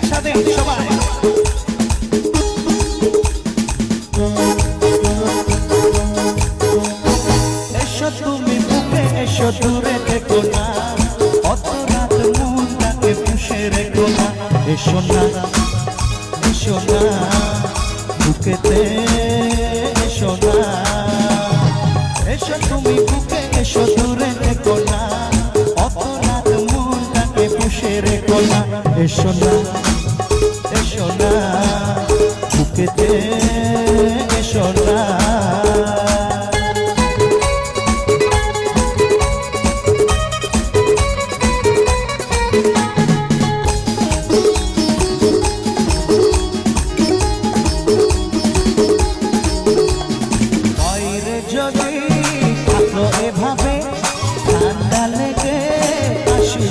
একসাথে সবাই এসো তুমি বুকে এসো দূরে থেকো না অত রাত মনটাকে পুষে রেখো না এসো না বুকেতে এসো না এসো তুমি বুকে এসো দূরে থেকো না অত রাত মনটাকে পুষে রেখো না এসো না বুকেতে এসো না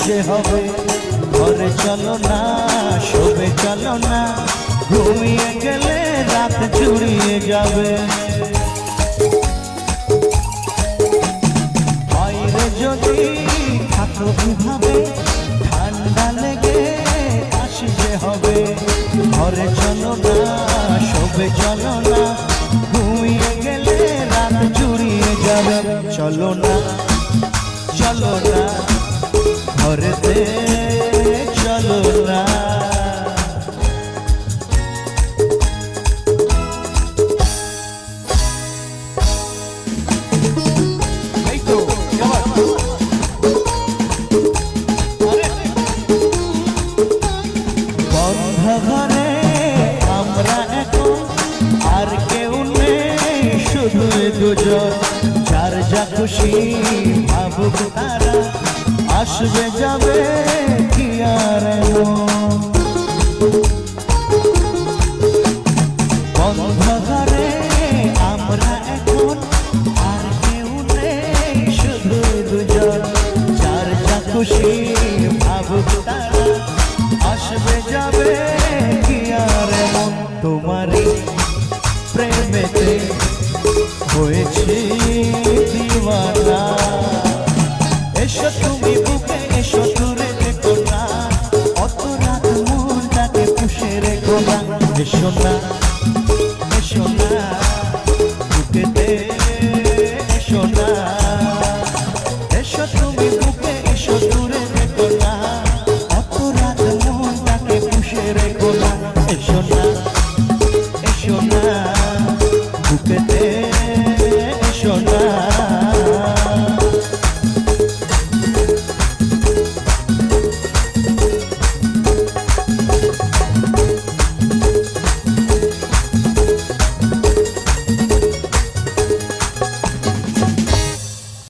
যে হবে ঘরে চলো না শোবে চলো না ঘুমিয়ে গেলে রাত জুড়িয়ে যাবে বাইরে যদি থাকো ভাবে ঠান্ডা লেগে কাশি যে হবে ঘরে চলো না শোবে চলো না ঘুমিয়ে গেলে রাত জুড়িয়ে যাবে চলো না ঘরেতে চলো না বন্ধ ঘরে আমরা এখন আর কেউ নেই শুধু দুজন যার যা খুশি ভাবুক তারা আসবে যাবে কি আর বন্ধ ঘরে আমরা এখন আর কেউ নেই শুধু দুজন যার যা খুশি ভাবুক তারা আসবে যাবে কি আর তোমারই প্রেমেতে হয়েছে দিওয়ানা এসো তুমি বুকে এসো দূরে থেকো না অত রাত মনটাকে পুষে রেখো না এসো না